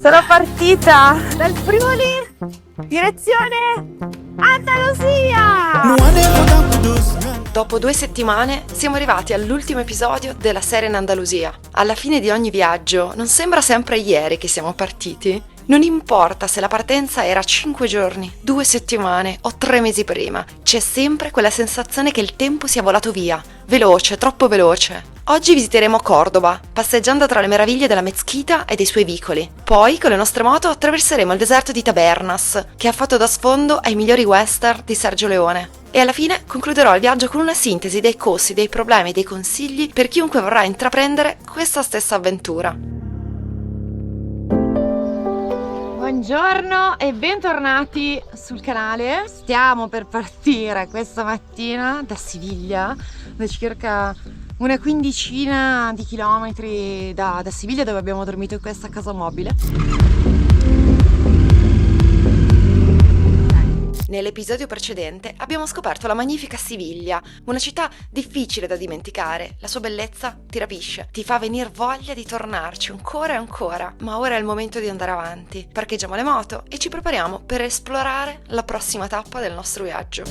Sono partita dal Friuli, direzione Andalusia! Dopo 2 settimane siamo arrivati all'ultimo episodio della serie in Andalusia. Alla fine di ogni viaggio non sembra sempre ieri che siamo partiti? Non importa se la partenza era 5 giorni, 2 settimane o 3 mesi prima, c'è sempre quella sensazione che il tempo sia volato via, veloce, troppo veloce. Oggi visiteremo Cordoba, passeggiando tra le meraviglie della Mezquita e dei suoi vicoli. Poi, con le nostre moto, attraverseremo il deserto di Tabernas, che ha fatto da sfondo ai migliori western di Sergio Leone. E alla fine concluderò il viaggio con una sintesi dei costi, dei problemi e dei consigli per chiunque vorrà intraprendere questa stessa avventura. Buongiorno e bentornati sul canale. Stiamo per partire questa mattina da Siviglia, da circa una quindicina di chilometri da Siviglia, dove abbiamo dormito in questa casa mobile. Nell'episodio precedente abbiamo scoperto la magnifica Siviglia, una città difficile da dimenticare. La sua bellezza ti rapisce, ti fa venire voglia di tornarci ancora e ancora. Ma ora è il momento di andare avanti. Parcheggiamo le moto e ci prepariamo per esplorare la prossima tappa del nostro viaggio.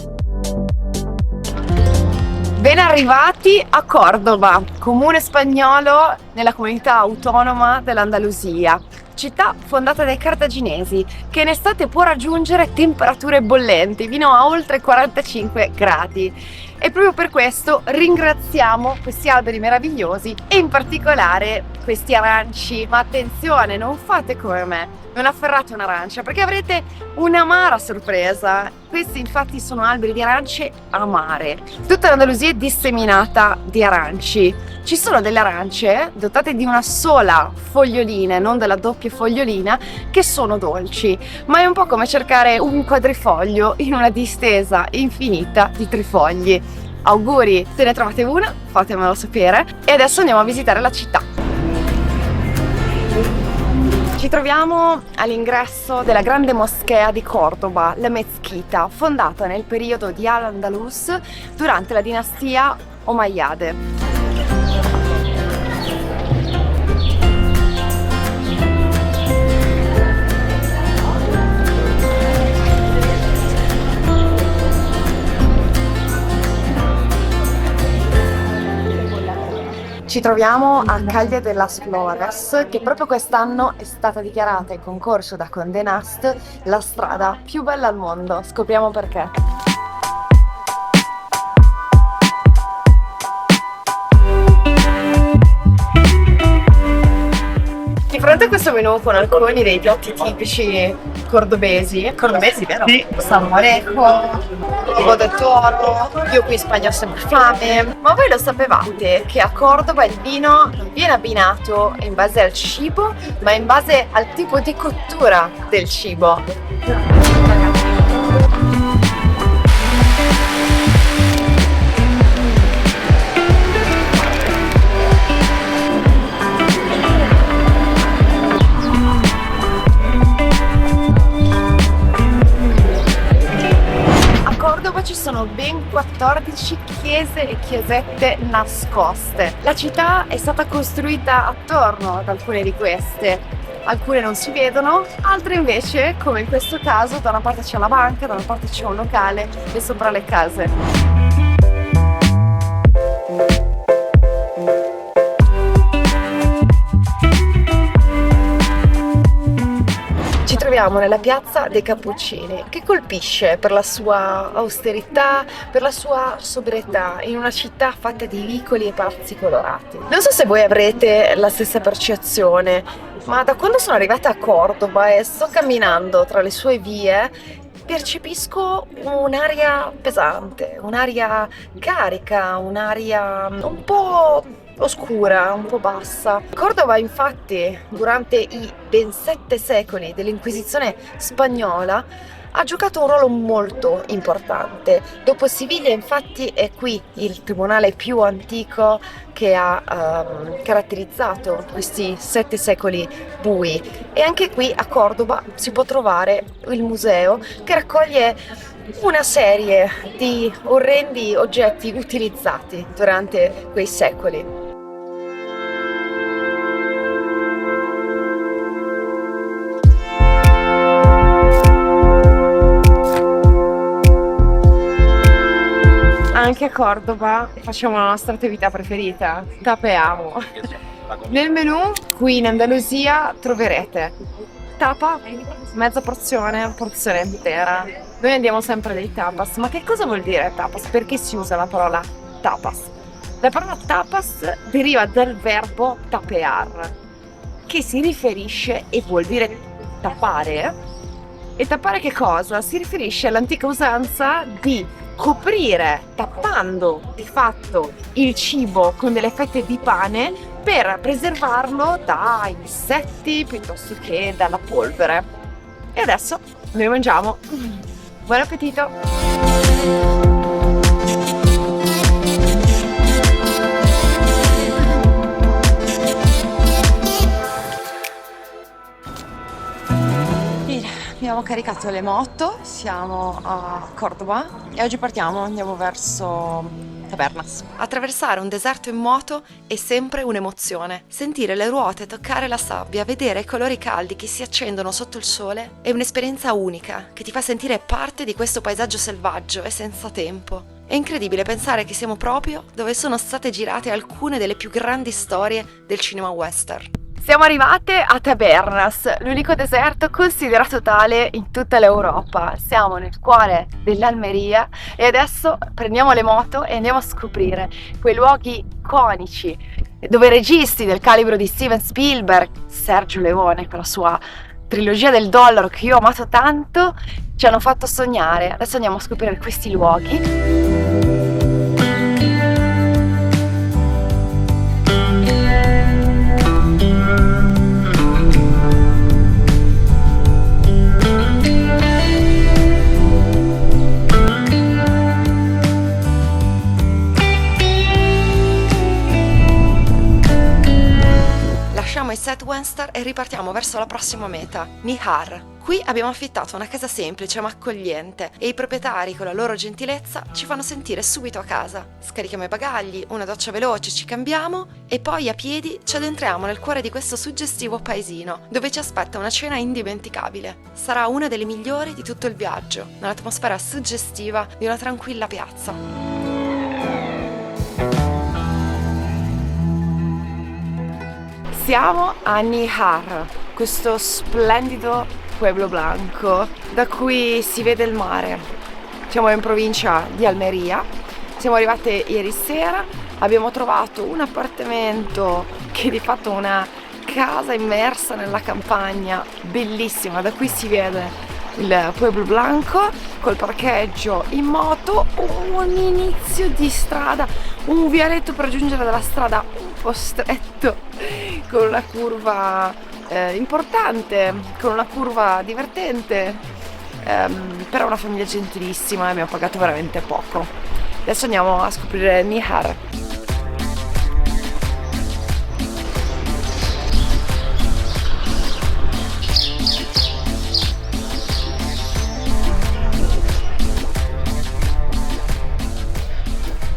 Ben arrivati a Cordoba, comune spagnolo nella comunità autonoma dell'Andalusia. Città fondata dai cartaginesi, che in estate può raggiungere temperature bollenti, fino a oltre 45 gradi. E proprio per questo ringraziamo questi alberi meravigliosi e in particolare questi aranci. Ma attenzione, non fate come me, non afferrate un'arancia perché avrete un'amara sorpresa. Questi infatti sono alberi di arance amare. Tutta l'Andalusia è disseminata di aranci. Ci sono delle arance dotate di una sola fogliolina e non della doppia fogliolina, che sono dolci, ma è un po' come cercare un quadrifoglio in una distesa infinita di trifogli. Auguri, se ne trovate una, fatemelo sapere. E adesso andiamo a visitare la città. Ci troviamo all'ingresso della grande moschea di Cordoba, la Mezquita, fondata nel periodo di Al-Andalus durante la dinastia Omayyade. Ci troviamo a Calle de las Flores, che proprio quest'anno è stata dichiarata in concorso da Condé Nast la strada più bella al mondo. Scopriamo perché. Di fronte a questo menù con alcuni dei piatti tipici cordobesi, vero? Sì. Salmorejo, uvo de toro, io qui in Spagna ho sempre fame. Ma voi lo sapevate che a Cordoba il vino non viene abbinato in base al cibo, ma in base al tipo di cottura del cibo? Ci sono ben 14 chiese e chiesette nascoste. La città è stata costruita attorno ad alcune di queste. Alcune non si vedono, altre invece, come in questo caso, da una parte c'è una banca, da una parte c'è un locale e sopra le case. Siamo nella piazza dei Cappuccini, che colpisce per la sua austerità, per la sua sobrietà, in una città fatta di vicoli e palazzi colorati. Non so se voi avrete la stessa percezione, ma da quando sono arrivata a Cordoba e sto camminando tra le sue vie, percepisco un'aria pesante, un'aria carica, un'aria un po' oscura, un po' bassa. Cordoba infatti durante i ben 7 secoli dell'Inquisizione spagnola ha giocato un ruolo molto importante. Dopo Siviglia infatti è qui il tribunale più antico che ha caratterizzato questi 7 secoli bui, e anche qui a Cordoba si può trovare il museo che raccoglie una serie di orrendi oggetti utilizzati durante quei secoli. anche a Cordova facciamo la nostra attività preferita, tapeamo. Nel menù qui in Andalusia troverete tapa, mezza porzione, porzione intera. Noi andiamo sempre dei tapas, ma che cosa vuol dire tapas? Perché si usa la parola tapas? La parola tapas deriva dal verbo tapear, che si riferisce e vuol dire tapare. E tappare che cosa? Si riferisce all'antica usanza di coprire, tappando di fatto il cibo con delle fette di pane per preservarlo da insetti piuttosto che dalla polvere. E adesso noi mangiamo. Buon appetito! Abbiamo caricato le moto, siamo a Cordova e oggi andiamo verso Tabernas. Attraversare un deserto in moto è sempre un'emozione. Sentire le ruote toccare la sabbia, vedere i colori caldi che si accendono sotto il sole è un'esperienza unica che ti fa sentire parte di questo paesaggio selvaggio e senza tempo. È incredibile pensare che siamo proprio dove sono state girate alcune delle più grandi storie del cinema western. Siamo arrivate a Tabernas, l'unico deserto considerato tale in tutta l'Europa. Siamo nel cuore dell'Almeria e adesso prendiamo le moto e andiamo a scoprire quei luoghi iconici dove registi del calibro di Steven Spielberg, Sergio Leone con la sua trilogia del dollaro che io ho amato tanto, ci hanno fatto sognare. Adesso andiamo a scoprire questi luoghi. Lasciamo i Set Western e ripartiamo verso la prossima meta, Nihar. Qui abbiamo affittato una casa semplice ma accogliente e i proprietari con la loro gentilezza ci fanno sentire subito a casa. Scarichiamo i bagagli, una doccia veloce, ci cambiamo e poi a piedi ci addentriamo nel cuore di questo suggestivo paesino dove ci aspetta una cena indimenticabile. Sarà una delle migliori di tutto il viaggio, nell'atmosfera suggestiva di una tranquilla piazza. Siamo a Nihar, questo splendido pueblo blanco da cui si vede il mare. Siamo in provincia di Almeria, siamo arrivate ieri sera, abbiamo trovato un appartamento che è di fatto una casa immersa nella campagna, bellissima, da cui si vede il pueblo blanco col parcheggio in moto, un inizio di strada, un vialetto per giungere dalla strada un po' stretto con una curva importante, con una curva divertente, però una famiglia gentilissima e abbiamo pagato veramente poco. Adesso andiamo a scoprire Nihar.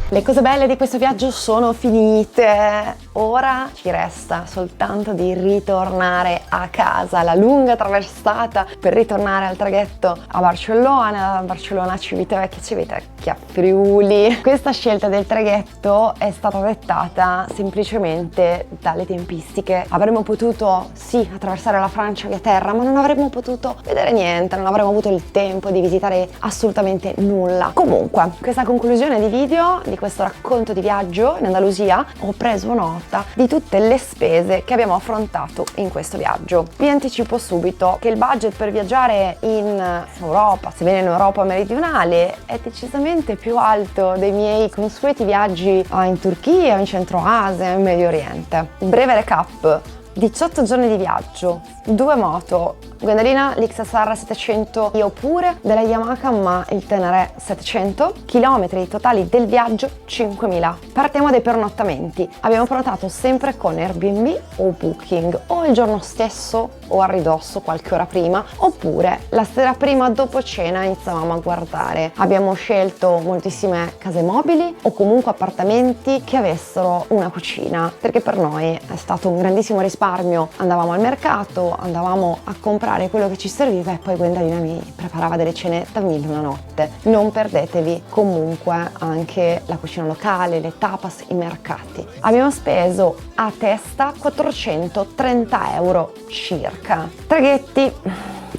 Le cose belle di questo viaggio sono finite, ora ci resta soltanto di ritornare a casa, la lunga traversata per ritornare al traghetto a Barcellona, a Civitavecchia, Friuli. Questa scelta del traghetto è stata dettata semplicemente dalle tempistiche. Avremmo potuto sì attraversare la Francia via terra, ma non avremmo potuto vedere niente, non avremmo avuto il tempo di visitare assolutamente nulla. Comunque, questa conclusione di video, di questo racconto di viaggio in Andalusia, ho preso nota di tutte le spese che abbiamo affrontato in questo viaggio. Vi anticipo subito che il budget per viaggiare in Europa, sebbene in Europa meridionale, è decisamente più alto dei miei consueti viaggi in Turchia, in Centro Asia, in Medio Oriente. Breve recap: 18 giorni di viaggio, 2 moto, guidalina l'XSR 700 io pure della Yamaha, ma il Tenere 700, chilometri totali del viaggio 5.000. Partiamo dai pernottamenti. Abbiamo prenotato sempre con Airbnb o Booking, o il giorno stesso o a ridosso qualche ora prima, oppure la sera prima dopo cena iniziavamo a guardare. Abbiamo scelto moltissime case mobili o comunque appartamenti che avessero una cucina, perché per noi è stato un grandissimo risparmio. Andavamo al mercato, andavamo a comprare quello che ci serviva e poi Gwendalina mi preparava delle cene da 1001 notte. Non perdetevi comunque anche la cucina locale, le tapas, i mercati. Abbiamo speso a testa 430 euro circa. Traghetti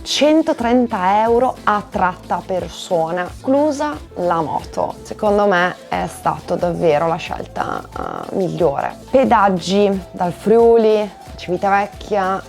130 euro a tratta persona, inclusa la moto. Secondo me è stato davvero la scelta migliore. Pedaggi dal Friuli, Civitavecchia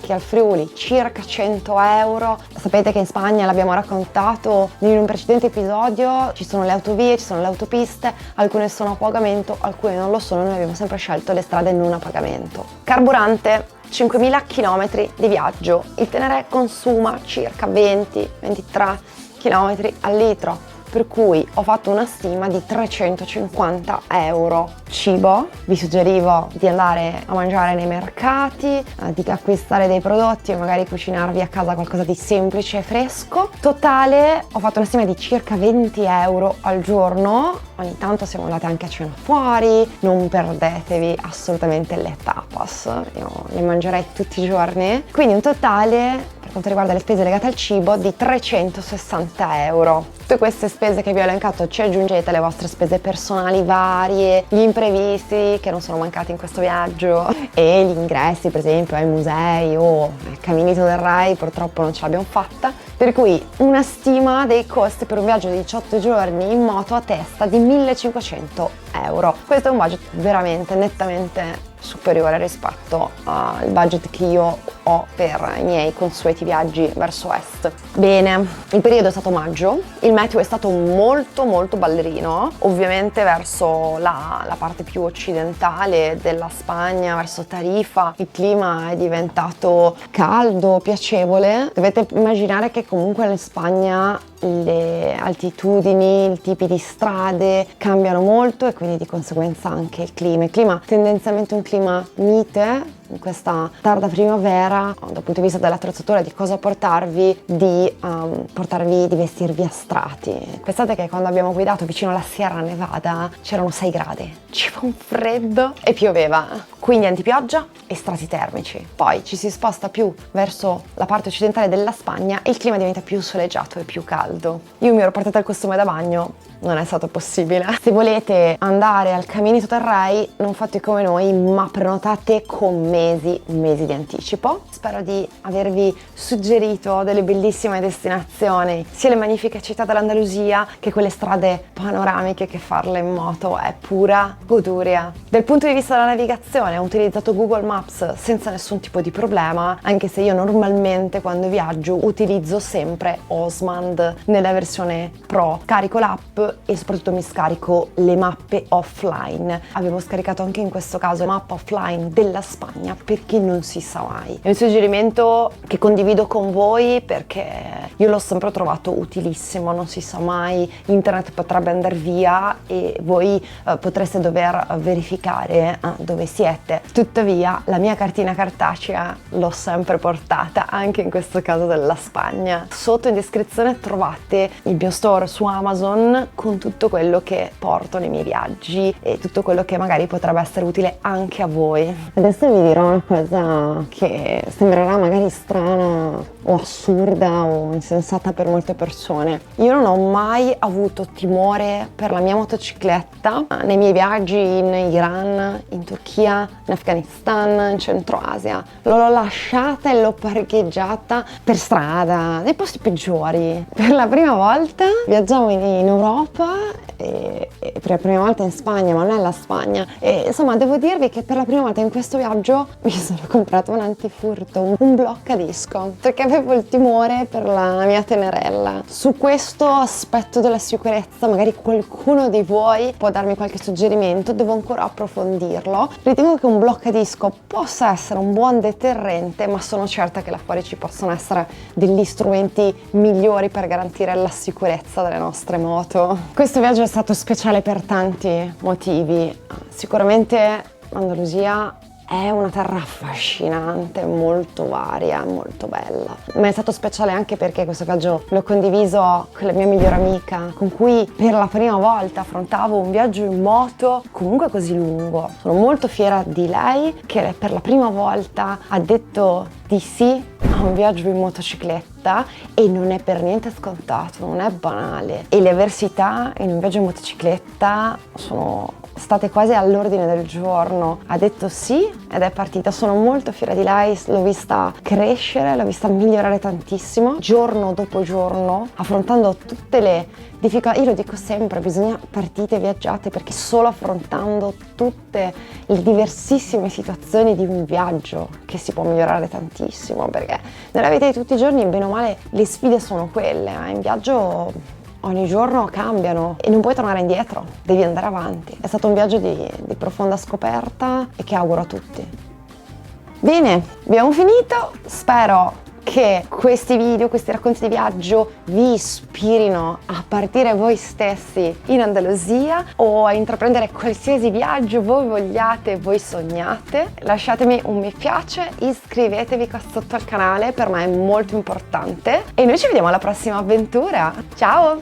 al Friuli, circa 100 euro. Sapete che in Spagna, l'abbiamo raccontato in un precedente episodio, ci sono le autovie, ci sono le autopiste, alcune sono a pagamento, alcune non lo sono, noi abbiamo sempre scelto le strade non a pagamento. Carburante, 5.000 km di viaggio, il Tenere consuma circa 20-23 km al litro, per cui ho fatto una stima di 350 euro. Cibo, vi suggerivo di andare a mangiare nei mercati, di acquistare dei prodotti o magari cucinarvi a casa qualcosa di semplice e fresco. Totale ho fatto una stima di circa 20 euro al giorno. Ogni tanto siamo andati anche a cena fuori, non perdetevi assolutamente le tapas, io le mangerei tutti i giorni. Quindi un totale, per quanto riguarda le spese legate al cibo, di 360 euro. Tutte queste spese che vi ho elencato ci aggiungete le vostre spese personali varie, gli imprevisti che non sono mancati in questo viaggio e gli ingressi per esempio ai musei o al Caminito del Rey, purtroppo non ce l'abbiamo fatta, per cui una stima dei costi per un viaggio di 18 giorni in moto a testa di 1.500 euro. Questo è un budget veramente nettamente superiore rispetto al budget che io ho per i miei consueti viaggi verso est. Bene, il periodo è stato maggio, il meteo è stato molto ballerino, ovviamente verso la parte più occidentale della Spagna, verso Tarifa, il clima è diventato caldo, piacevole. Dovete immaginare che comunque in Spagna le altitudini, i tipi di strade cambiano molto e quindi di conseguenza anche il clima. Il clima tendenzialmente un clima mite in questa tarda primavera, dal punto di vista dell'attrezzatura, di cosa portarvi, di vestirvi a strati. Pensate che quando abbiamo guidato vicino alla Sierra Nevada c'erano 6 gradi, ci fa un freddo e pioveva, quindi antipioggia e strati termici. Poi ci si sposta più verso la parte occidentale della Spagna e il clima diventa più soleggiato e più caldo. Io mi ero portata il costume da bagno, non è stato possibile. Se volete andare al Caminito del Rey, non fate come noi, ma prenotate con mesi di anticipo. Spero di avervi suggerito delle bellissime destinazioni, sia le magnifiche città dell'Andalusia che quelle strade panoramiche che farle in moto è pura goduria. Dal punto di vista della navigazione ho utilizzato Google Maps senza nessun tipo di problema, anche se io normalmente quando viaggio utilizzo sempre Osmand nella versione Pro. Carico l'app e soprattutto mi scarico le mappe offline. Avevo scaricato anche in questo caso la mappa offline della Spagna perché non si sa mai. È un suggerimento che condivido con voi perché io l'ho sempre trovato utilissimo, non si sa mai, internet potrebbe andare via e voi potreste dover verificare dove siete. Tuttavia la mia cartina cartacea l'ho sempre portata anche in questo caso della Spagna. Sotto in descrizione trovate il mio store su Amazon con tutto quello che porto nei miei viaggi e tutto quello che magari potrebbe essere utile anche a voi. Adesso vi dirò una cosa che sembrerà magari strana o assurda o insensata per molte persone. Io non ho mai avuto timore per la mia motocicletta nei miei viaggi in Iran, in Turchia, in Afghanistan, in Centro Asia. L'ho lasciata e l'ho parcheggiata per strada, nei posti peggiori. Per la prima volta viaggiamo in Europa e per la prima volta in Spagna, ma non è la Spagna. E insomma devo dirvi che per la prima volta in questo viaggio mi sono comprato un antifurto, un bloccadisco, perché avevo il timore per la mia tenerella. Su questo aspetto della sicurezza magari qualcuno di voi può darmi qualche suggerimento, devo ancora approfondirlo. Ritengo che un bloccadisco possa essere un buon deterrente, ma sono certa che là fuori ci possono essere degli strumenti migliori per garantire la sicurezza delle nostre moto. Questo viaggio è stato speciale per tanti motivi. Sicuramente l'Andalusia È una terra affascinante, molto varia, molto bella. Ma è stato speciale anche perché questo viaggio l'ho condiviso con la mia migliore amica, con cui per la prima volta affrontavo un viaggio in moto comunque così lungo. Sono molto fiera di lei che per la prima volta ha detto di sì a un viaggio in motocicletta, e non è per niente scontato, non è banale. E le avversità in un viaggio in motocicletta sono state quasi all'ordine del giorno. Ha detto sì ed è partita. Sono molto fiera di lei, l'ho vista crescere, l'ho vista migliorare tantissimo, giorno dopo giorno, affrontando tutte le difficoltà. Io lo dico sempre, bisogna partite viaggiate, perché solo affrontando tutte le diversissime situazioni di un viaggio che si può migliorare tantissimo, perché nella vita di tutti i giorni, bene o male, le sfide sono quelle, in viaggio ogni giorno cambiano e non puoi tornare indietro, devi andare avanti. È stato un viaggio di profonda scoperta e che auguro a tutti. Bene, abbiamo finito. Spero che questi video, questi racconti di viaggio vi ispirino a partire voi stessi in Andalusia o a intraprendere qualsiasi viaggio voi vogliate, voi sognate. Lasciatemi un mi piace, iscrivetevi qua sotto al canale, per me è molto importante, e noi ci vediamo alla prossima avventura. Ciao!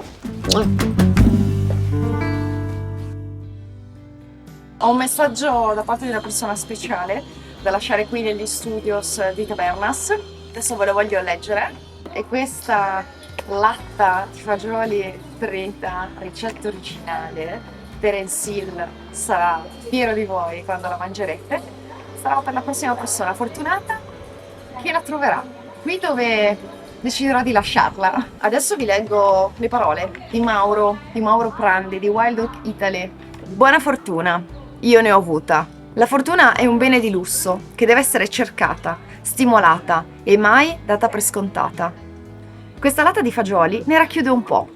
Ho un messaggio da parte di una persona speciale da lasciare qui negli studios di Tabernas. Adesso ve lo voglio leggere. E questa latta di fagioli fritta, ricetta originale, Terence Hill sarà fiero di voi quando la mangerete. Sarà per la prossima persona fortunata che la troverà qui dove deciderò di lasciarla. Adesso vi leggo le parole di Mauro Prandi, di Wild Oak Italy. Buona fortuna, io ne ho avuta. La fortuna è un bene di lusso che deve essere cercata, stimolata e mai data per scontata. Questa latta di fagioli ne racchiude un po'.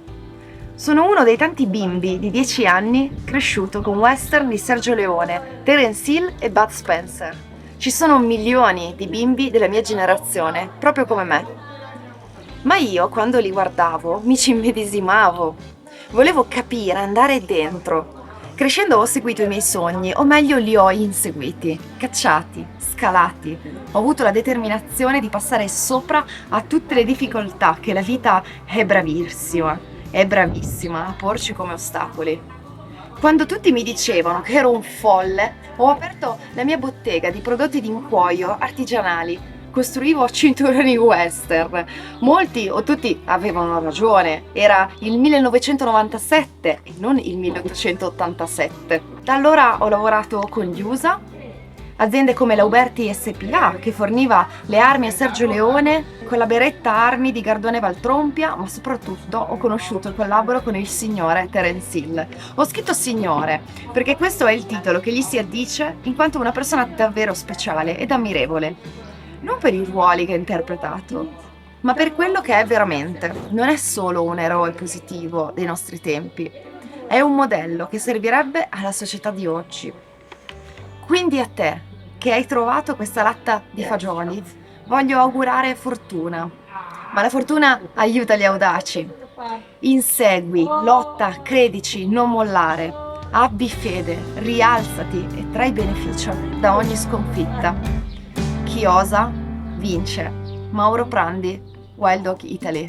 Sono uno dei tanti bimbi di 10 anni cresciuto con western di Sergio Leone, Terence Hill e Bud Spencer. Ci sono milioni di bimbi della mia generazione, proprio come me. Ma io, quando li guardavo, mi ci immedesimavo. Volevo capire, andare dentro. Crescendo ho seguito i miei sogni, o meglio li ho inseguiti, cacciati, scalati. Ho avuto la determinazione di passare sopra a tutte le difficoltà che la vita è bravissima a porci come ostacoli. Quando tutti mi dicevano che ero un folle, ho aperto la mia bottega di prodotti di cuoio artigianali. Costruivo cinturoni western. Molti o tutti avevano ragione, era il 1997 e non il 1887. Da allora ho lavorato con gli USA, aziende come l'Auberti SPA che forniva le armi a Sergio Leone, con la beretta armi di Gardone Valtrompia, ma soprattutto ho conosciuto il collaboro con il signore Terence Hill. Ho scritto signore perché questo è il titolo che gli si addice in quanto una persona davvero speciale ed ammirevole. Non per i ruoli che ha interpretato, ma per quello che è veramente. Non è solo un eroe positivo dei nostri tempi, è un modello che servirebbe alla società di oggi. Quindi a te, che hai trovato questa latta di fagioli, voglio augurare fortuna. Ma la fortuna aiuta gli audaci. Insegui, lotta, credici, non mollare. Abbi fede, rialzati e trai beneficio da ogni sconfitta. Chi osa vince. Mauro Prandi, Wild Oak Italy.